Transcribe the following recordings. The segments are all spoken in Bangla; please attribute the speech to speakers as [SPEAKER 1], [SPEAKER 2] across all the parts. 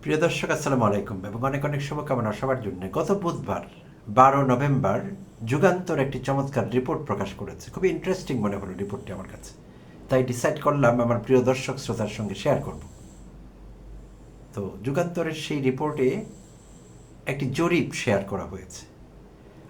[SPEAKER 1] প্রিয় দর্শক, আসসালামু আলাইকুম এবং অনেক অনেক শুভকামনা সবার জন্য। গত বুধবার 12 নভেম্বর যুগান্তর একটি চমৎকার রিপোর্ট প্রকাশ করেছে। খুবই ইন্টারেস্টিং মনে হলো রিপোর্টটি আমার কাছে, তাই ডিসাইড করলাম আমার প্রিয় দর্শক শ্রোতার সঙ্গে শেয়ার করব। তো যুগান্তরের সেই রিপোর্টে একটি জরিপ শেয়ার করা হয়েছে,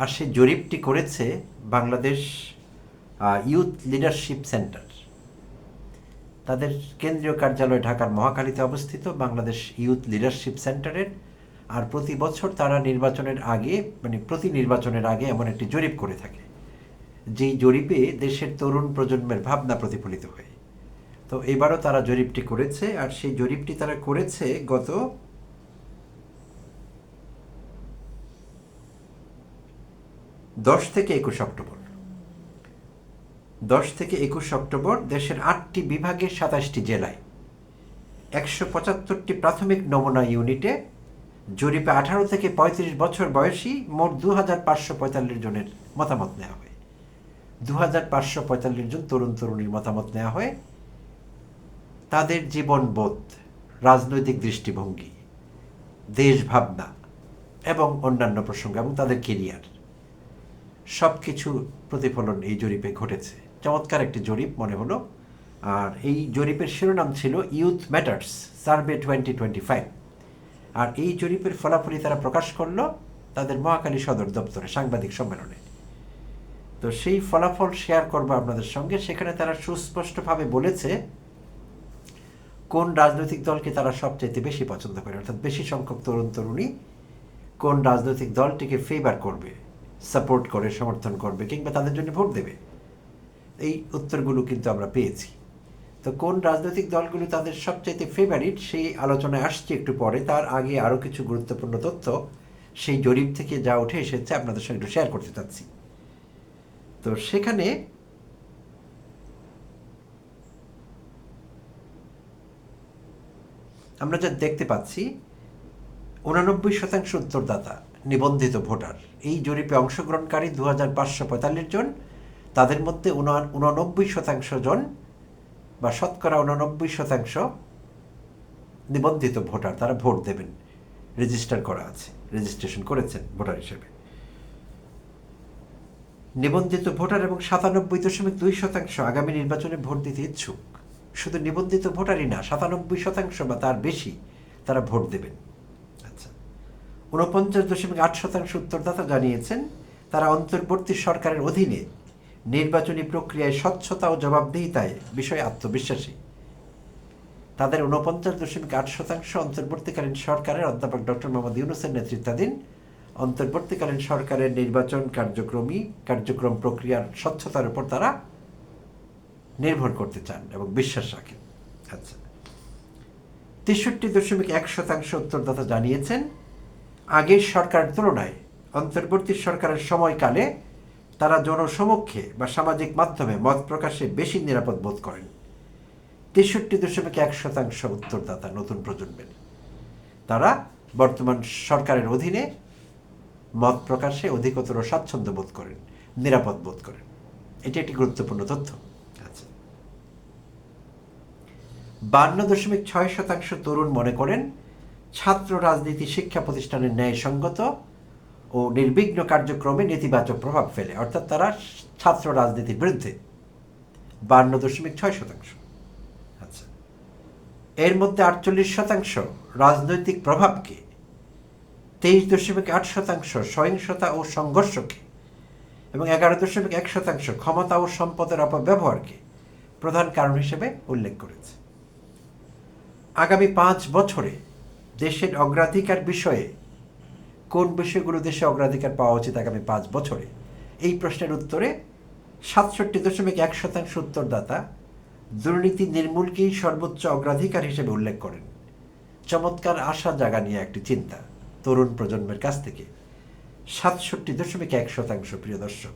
[SPEAKER 1] আর সেই জরিপটি করেছে বাংলাদেশ ইউথ লিডারশিপ সেন্টার। তাদের কেন্দ্রীয় কার্যালয় ঢাকার মহাখালীতে অবস্থিত বাংলাদেশ ইউথ লিডারশিপ সেন্টারের। আর প্রতি বছর তারা নির্বাচনের আগে, প্রতি নির্বাচনের আগে এমন একটি জরিপ করে থাকে, যেই জরিপে দেশের তরুণ প্রজন্মের ভাবনা প্রতিফলিত হয়। তো এবারও তারা জরিপটি করেছে, আর সেই জরিপটি তারা করেছে গত 10 থেকে 21 অক্টোবর। 10 থেকে 21 অক্টোবর দেশের 8টি বিভাগের 27টি জেলায় 175টি প্রাথমিক নমুনা ইউনিটে জরিপে 18 থেকে 35 বছর বয়সী মোট 2545 জনের মতামত নেওয়া হয়। 2545 জন তরুণ তরুণীর মতামত নেওয়া হয়। তাদের জীবনবোধ, রাজনৈতিক দৃষ্টিভঙ্গি, দেশ ভাবনা এবং অন্যান্য প্রসঙ্গ এবং তাদের কেরিয়ার সব কিছু প্রতিফলন এই জরিপে ঘটেছে। চমৎকার একটি জরিপ মনে হলো। আর এই জরিপের শিরোনাম ছিল ইউথ ম্যাটার্স সার্ভে 2025। আর এই জরিপের ফলাফলই তারা প্রকাশ করলো তাদের মহাখালী সদর দপ্তরে সাংবাদিক সম্মেলনে। তো সেই ফলাফল শেয়ার করবো আপনাদের সঙ্গে। সেখানে তারা সুস্পষ্টভাবে বলেছে কোন রাজনৈতিক দলকে তারা সবচাইতে বেশি পছন্দ করে, অর্থাৎ বেশি সংখ্যক তরুণ তরুণী কোন রাজনৈতিক দলটিকে ফেভার করবে, সাপোর্ট করে, সমর্থন করবে কিংবা তাদের জন্য ভোট দেবে। এই উত্তরগুলো কিন্তু আমরা পেয়েছি। তো কোন রাজনৈতিক দলগুলো তাদের সবচাইতে ফেভারিট সেই আলোচনায় আসছে একটু পরে। তার আগে আরও কিছু গুরুত্বপূর্ণ তথ্য সেই জরিপ থেকে যা উঠে এসেছে আপনাদের সঙ্গে একটু শেয়ার করতে চাচ্ছি। তো সেখানে আমরা যা দেখতে পাচ্ছি, 89% উত্তরদাতা নিবন্ধিত ভোটার। এই জরিপে অংশগ্রহণকারী 2545 জন। তাদের মধ্যে 89% জন বা শতকরা 89% নিবন্ধিত ভোটার, তারা ভোট দেবেন, রেজিস্টার করা আছে, রেজিস্ট্রেশন করেছেন ভোটার হিসেবে। নিবন্ধিত ভোটার এবং 97.2% আগামী নির্বাচনে ভোট দিতে ইচ্ছুক। শুধু নিবন্ধিত ভোটারই না, 97% বা তার বেশি তারা ভোট দেবেন। আচ্ছা, 49.8% উত্তরদাতা জানিয়েছেন তারা অন্তর্বর্তী সরকারের অধীনে নির্বাচনী প্রক্রিয়ায় স্বচ্ছতা ও জবাবদিহিতায় বিষয়ে আত্মবিশ্বাসী। তাদের 49.8% অন্তর্বর্তীকালীন সরকারের অধ্যাপক ডক্টর মোহাম্মদ ইউনূসের নেতৃত্বাধীন অন্তর্বর্তীকালীন সরকারের নির্বাচন কার্যক্রম প্রক্রিয়ার স্বচ্ছতার উপর তারা নির্ভর করতে চান এবং বিশ্বাস রাখেন। আচ্ছা, 63.1% উত্তরদাতা জানিয়েছেন আগের সরকারের তুলনায় অন্তর্বর্তী সরকারের সময়কালে তারা জনসমক্ষে বা সামাজিক মাধ্যমে মত প্রকাশে বেশি নিরাপদ বোধ করেন। 63.1% উত্তরদাতা নতুন প্রজন্মের, তারা বর্তমান সরকারের অধীনে মত প্রকাশে অধিকতর স্বাচ্ছন্দ্য বোধ করেন, নিরাপদ বোধ করেন। এটি একটি গুরুত্বপূর্ণ তথ্য। আচ্ছা, 52.6% তরুণ মনে করেন ছাত্র রাজনীতি শিক্ষা প্রতিষ্ঠানের ন্যায়সঙ্গত ও নির্বিঘ্ন কার্যক্রমে নেতিবাচক প্রভাব ফেলে, অর্থাৎ তারা ছাত্র রাজনীতির বিরুদ্ধে। 52.6%। আচ্ছা, এর মধ্যে 48% রাজনৈতিক প্রভাবকে, 23.8% সহিংসতা ও সংঘর্ষকে এবং 11.1% ক্ষমতা ও সম্পদের অপব্যবহারকে প্রধান কারণ হিসেবে উল্লেখ করেছে। আগামী 5 বছরে দেশের অগ্রাধিকার বিষয়ে কোন বিষয়গুলো দেশে অগ্রাধিকার পাওয়া উচিত আগামী 5 বছরে, এই প্রশ্নের উত্তরে 67.1% উত্তরদাতা দুর্নীতি নির্মূলকেই সর্বোচ্চ অগ্রাধিকার হিসেবে উল্লেখ করেন। চমৎকার আশা জাগা নিয়ে একটি চিন্তা তরুণ প্রজন্মের কাছ থেকে। 67.1% প্রিয় দর্শক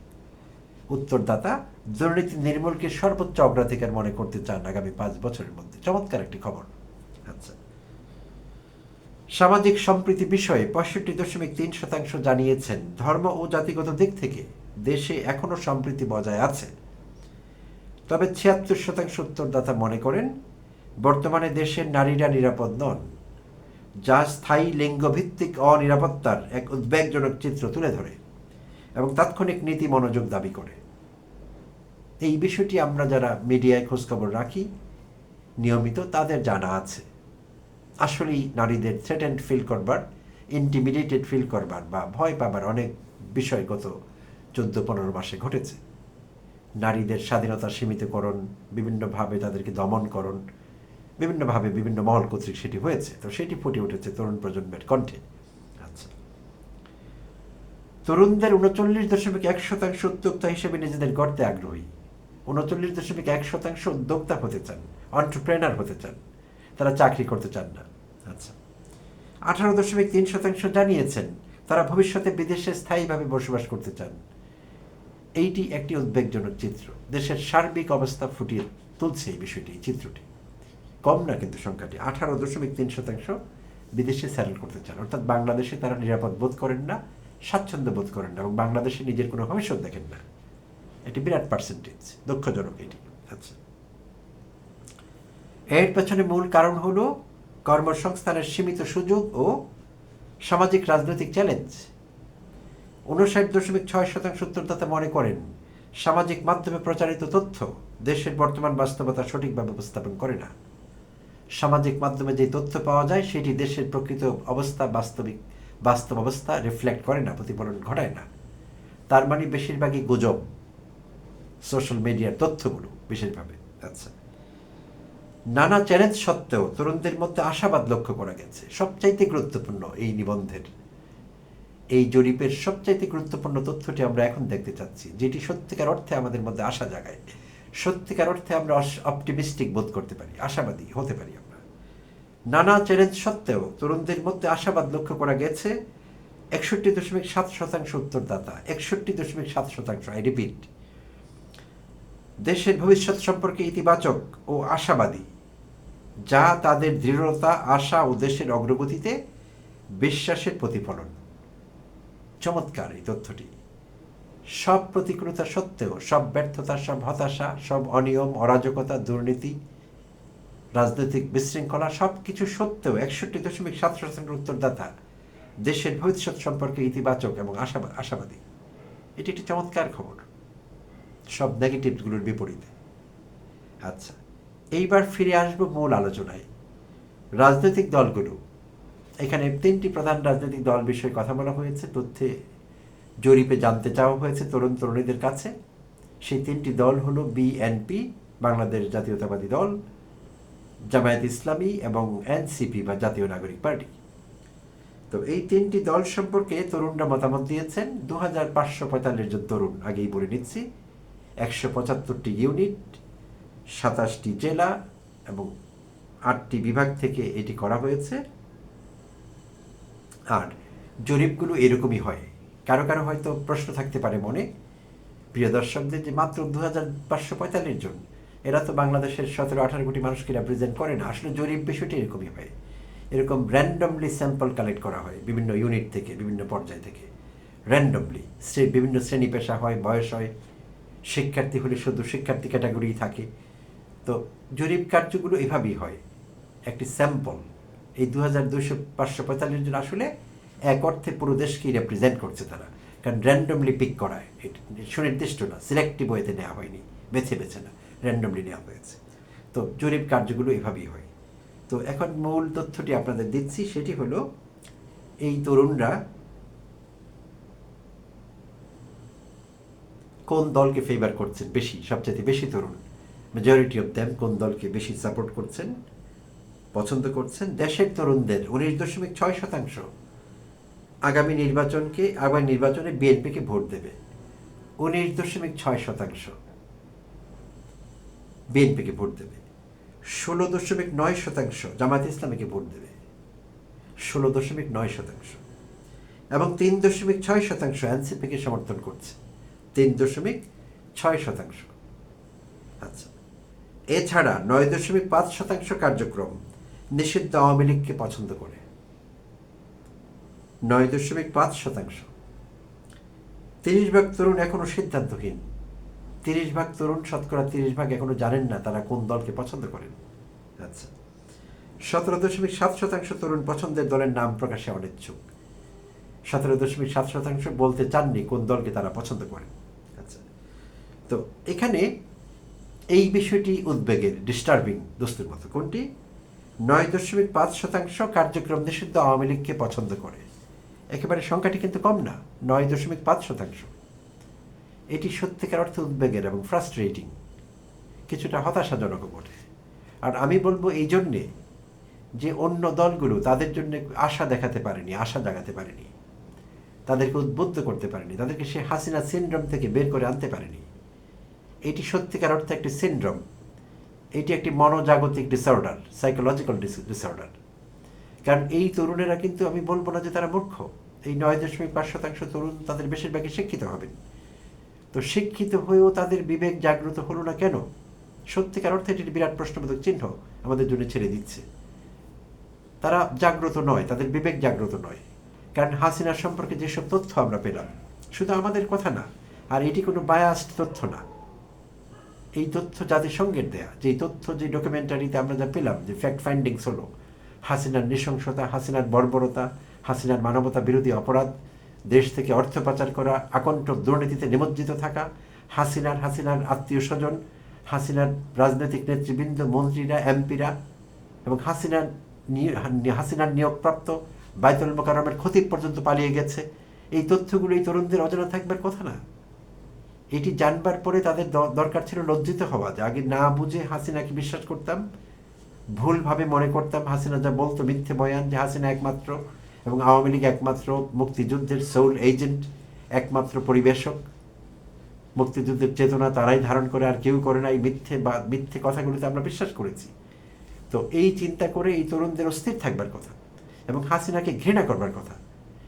[SPEAKER 1] উত্তরদাতা দুর্নীতি নির্মূলকে সর্বোচ্চ অগ্রাধিকার মনে করতে চান আগামী 5 বছরের মধ্যে। চমৎকার একটি খবর। আচ্ছা, সামাজিক সম্প্রীতি বিষয়ে 65.3% জানিয়েছেন ধর্ম ও জাতিগত দিক থেকে দেশে এখনও সম্প্রীতি বজায় আছে। তবে 76% উত্তরদাতা মনে করেন বর্তমানে দেশের নারীরা নিরাপদ নন। যা স্থায়ী লিঙ্গভিত্তিক অনিরাপত্তার এক উদ্বেগজনক চিত্র তুলে ধরে এবং তাৎক্ষণিক নীতি মনোযোগ দাবি করে। এই বিষয়টি আমরা যারা মিডিয়ায় খোঁজখবর রাখি নিয়মিত, তাদের জানা আছে। আসলেই নারীদের থ্রেটেন্ড ফিল করবার, ইন্টিমিডেটেড ফিল করবার বা ভয় পাবার অনেক বিষয় গত 14-15 মাসে ঘটেছে। নারীদের স্বাধীনতা সীমিতকরণ, বিভিন্নভাবে তাদেরকে দমনকরণ, বিভিন্নভাবে বিভিন্ন মহল কর্তৃক সেটি হয়েছে। তো সেটি ফুটে উঠেছে তরুণ প্রজন্মের কণ্ঠে। আচ্ছা, তরুণদের 39.1% উদ্যোক্তা হিসেবে নিজেদের গড়তে আগ্রহী। 39.1% উদ্যোক্তা হতে চান, অন্টারপ্রেনার হতে চান, তারা চাকরি করতে চান না। আচ্ছা, 18.3% জানিয়েছেন তারা ভবিষ্যতে বিদেশে স্থায়ীভাবে বসবাস করতে চান। এইটি একটি উদ্বেগজনক চিত্র, দেশের সার্বিক অবস্থা ফুটিয়ে তুলছে এই বিষয়টি, এই চিত্রটি। কম না কিন্তু সংখ্যাটি, 18.3% বিদেশে সেটেল করতে চান, অর্থাৎ বাংলাদেশে তারা নিরাপদ বোধ করেন না, স্বাচ্ছন্দ্য বোধ করেন না এবং বাংলাদেশে নিজের কোনো ভবিষ্যৎ দেখেন না। এটি বিরাট পার্সেন্টেজ, দুঃখজনক এটি। আচ্ছা, এর পেছনে মূল কারণ হলো কর্মসংস্থানের সীমিত সুযোগ ও সামাজিক রাজনৈতিক চ্যালেঞ্জ। 59.6% উত্তরদাতা মনে করেন সামাজিক মাধ্যমে প্রচারিত তথ্য দেশের বর্তমান বাস্তবতা সঠিকভাবে উপস্থাপন করে না। সামাজিক মাধ্যমে যে তথ্য পাওয়া যায় সেটি দেশের প্রকৃত অবস্থা, বাস্তব অবস্থা রিফ্লেক্ট করে না, প্রতিফলন ঘটায় না। তার মানে বেশিরভাগই গুজব, সোশ্যাল মিডিয়ার তথ্যগুলো বেশিরভাবে। আচ্ছা, নানা চ্যালেঞ্জ সত্ত্বেও তরুণদের মধ্যে আশাবাদ লক্ষ্য করা গেছে। সবচাইতে গুরুত্বপূর্ণ এই নিবন্ধের, এই জরিপের সবচাইতে গুরুত্বপূর্ণ তথ্যটি আমরা এখন দেখতে চাচ্ছি, যেটি সত্যিকার অর্থে আমাদের মধ্যে আশা জাগায়, সত্যিকার অর্থে আমরা অপটিমিস্টিক বোধ করতে পারি, আশাবাদী হতে পারি আমরা। নানা চ্যালেঞ্জ সত্ত্বেও তরুণদের মধ্যে আশাবাদ লক্ষ্য করা গেছে। 61.7% উত্তরদাতা, 61.7%, আই রিপিট, দেশের ভবিষ্যৎ সম্পর্কে ইতিবাচক ও আশাবাদী, যা তাদের দৃঢ়তা, আশা ও দেশের অগ্রগতিতে বিশ্বাসের প্রতিফলন। চমৎকার এই তথ্যটি। সব প্রতিকূলতা সত্ত্বেও, সব ব্যর্থতা, সব হতাশা, সব অনিয়ম, অরাজকতা, দুর্নীতি, রাজনৈতিক বিশৃঙ্খলা, সব কিছু সত্ত্বেও 61.7% উত্তরদাতা দেশের ভবিষ্যৎ সম্পর্কে ইতিবাচক এবং আশাবাদী। এটি একটি চমৎকার খবর, সব নেগেটিভগুলোর বিপরীতে। আচ্ছা, এইবার ফিরে আসবো মূল আলোচনায়। রাজনৈতিক দলগুলো, এখানে 3টি প্রধান রাজনৈতিক দল বিষয়ে কথা বলা হয়েছে, তথ্যে জরিপে জানতে চাওয়া হয়েছে তরুণ তরুণীদের কাছে। সেই 3টি দল হলো বিএনপি, বাংলাদেশ জাতীয়তাবাদী দল, জামায়াত ইসলামী এবং এনসিপি বা জাতীয় নাগরিক পার্টি। তো এই 3টি দল সম্পর্কে তরুণরা মতামত দিয়েছেন। 2545 জন তরুণ, আগেই বলে নিচ্ছি, 175টি ইউনিট, 27টি জেলা এবং 8টি বিভাগ থেকে এটি করা হয়েছে। আর জরিপগুলো এরকমই হয়। কারো কারো হয়তো প্রশ্ন থাকতে পারে মনে, প্রিয় দর্শকদের, যে মাত্র 2545 জন, এরা তো বাংলাদেশের 17-18 কোটি মানুষকে রিপ্রেজেন্ট করে না। আসলে জরিপ বিষয়টি এরকমই হয়, এরকম র্যান্ডমলি স্যাম্পল কালেক্ট করা হয় বিভিন্ন ইউনিট থেকে, বিভিন্ন পর্যায় থেকে, র্যান্ডমলি। বিভিন্ন শ্রেণী পেশা হয়, বয়স হয়, শিক্ষার্থী হলে শুধু শিক্ষার্থী ক্যাটাগরি থাকে। তো জরিপ কার্যগুলো এভাবেই হয়, একটি স্যাম্পল। এই 2245 জন আসলে এক অর্থে পুরো দেশকেই রিপ্রেজেন্ট করছে তারা, কারণ র্যান্ডমলি পিক করা হয়, সুনির্দিষ্ট না, সিলেক্টিভ ওয়েতে নেওয়া হয়নি, বেছে বেছে না, র্যান্ডমলি নেওয়া হয়েছে। তো জরিপ কার্যগুলো এভাবেই হয়। তো এখন মূল তথ্যটি আপনাদের দিচ্ছি, সেটি হলো এই তরুণরা কোন দলকে ফেভার করছেন বেশি, সবচেয়ে বেশি তরুণ, মেজরিটি অফ দ্যাম কোন দলকে বেশি সাপোর্ট করছেন, পছন্দ করছেন। দেশের তরুণদের 19.6% আগামী নির্বাচনে বিএনপিকে ভোট দেবে। 19.6% বিএনপিকে ভোট দেবে। 16.9% জামায়াত ইসলামীকে ভোট দেবে, 16.9%, এবং 3.6% এনসিপিকে সমর্থন করছে, 3.6%। আচ্ছা, এছাড়া 9.5% কার্যক্রম নিষিদ্ধ আওয়ামী লীগকে পছন্দ করে, 9.5%। 30% তরুণ এখনো সিদ্ধান্তহীন, 30% তরুণ, শতকরা 30% এখনো জানেন না তারা কোন দলকে পছন্দ করেন। আচ্ছা, 17.7% তরুণ পছন্দের দলের নাম প্রকাশে অনিচ্ছুক। 17.7% বলতে চাননি কোন দলকে তারা পছন্দ করেন। আচ্ছা, তো এখানে এই বিষয়টি উদ্বেগের, ডিস্টার্বিং দোস্তের মতো। কোনটি? 9.5% কার্যক্রম নিষিদ্ধ আওয়ামী লীগকে পছন্দ করে। একেবারে সংখ্যাটি কিন্তু কম না, 9.5%। এটি সত্যিকার অর্থে উদ্বেগের এবং ফ্রাস্ট্রেটিং, কিছুটা হতাশাজনক বটে। আর আমি বলবো এই জন্যে যে অন্য দলগুলো তাদের জন্য আশা দেখাতে পারেনি, আশা জাগাতে পারেনি, তাদেরকে উদ্বুদ্ধ করতে পারেনি, তাদেরকে সে হাসিনা সিনড্রোম থেকে বের করে আনতে পারেনি। এটি সত্যিকার অর্থে একটি সিনড্রোম, এটি একটি মনোজাগতিক ডিসঅর্ডার, সাইকোলজিক্যাল ডিসঅর্ডার। কারণ এই তরুণেরা কিন্তু, আমি বলবো না যে তারা মূর্খ, এই 9.5% তরুণ তাদের বেশিরভাগই শিক্ষিত হবেন। তো শিক্ষিত হয়েও তাদের বিবেক জাগ্রত হলো না কেন? সত্যিকার অর্থে এটি বিরাট প্রশ্নবোধক চিহ্ন আমাদের জন্য ছেড়ে দিচ্ছে। তারা জাগ্রত নয়, তাদের বিবেক জাগ্রত নয়। কারণ হাসিনা সম্পর্কে যেসব তথ্য আমরা পেলাম, শুধু আমাদের কথা না, আর এটি কোনো বায়াসড তথ্য না, এই তথ্য জাতিসংঘের দেয়া, যেই তথ্য, যে ডকুমেন্টারিতে আমরা যা পেলাম, যে ফ্যাক্ট ফাইন্ডিংস হলো, হাসিনার নৃশংসতা, হাসিনার বর্বরতা, হাসিনার মানবতা বিরোধী অপরাধ, দেশ থেকে অর্থ পাচার করা, আকণ্ঠ দুর্নীতিতে নিমজ্জিত থাকা, হাসিনার আত্মীয় স্বজন, হাসিনার রাজনৈতিক নেতৃবৃন্দ, মন্ত্রীরা, এমপিরা, এবং হাসিনার নিয়োগপ্রাপ্ত বায়তুল মোকাররমের খতিব পর্যন্ত পালিয়ে গেছে। এই তথ্যগুলো এই তরুণদের অজানা থাকবার কথা না। এটি জানবার পরে তাদের দরকার ছিল লজ্জিত হওয়া, যে আগে না বুঝে হাসিনাকে বিশ্বাস করতাম, ভুলভাবে মনে করতাম হাসিনা যা বলতো মিথ্যে বয়ান, যে হাসিনা একমাত্র এবং আওয়ামী লীগ একমাত্র মুক্তিযুদ্ধের সোল এজেন্ট, একমাত্র পরিবেশক, মুক্তিযুদ্ধের চেতনা তারাই ধারণ করে, আর কেউ করে না। এই মিথ্যে কথাগুলিতে আমরা বিশ্বাস করেছি। তো এই চিন্তা করে এই তরুণদের অস্থির থাকবার কথা এবং হাসিনাকে ঘৃণা করবার কথা,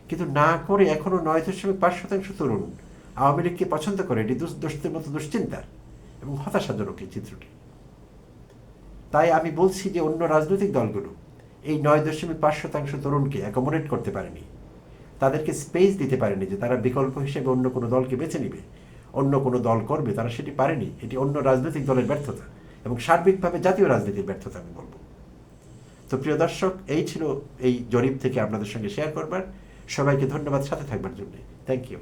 [SPEAKER 1] কিন্তু না করে এখনো 9.5% তরুণ আওয়ামী লীগকে পছন্দ করে। এটি দোষদের মতো দুশ্চিন্তার এবং হতাশাজনক এই চিত্রটি। তাই আমি বলছি যে অন্য রাজনৈতিক দলগুলো এই 9.5% তরুণকে অ্যাকোমোডেট করতে পারেনি, তাদেরকে স্পেস দিতে পারেনি যে তারা বিকল্প হিসেবে অন্য কোনো দলকে বেছে নিবে, অন্য কোনো দল করবে, তারা সেটি পারেনি। এটি অন্য রাজনৈতিক দলের ব্যর্থতা এবং সার্বিকভাবে জাতীয় রাজনীতির ব্যর্থতা আমি বলবো। তো প্রিয় দর্শক, এই ছিল এই জরিপ থেকে আপনাদের সঙ্গে শেয়ার করবার। সবাইকে ধন্যবাদ সাথে থাকবার জন্য। Thank you.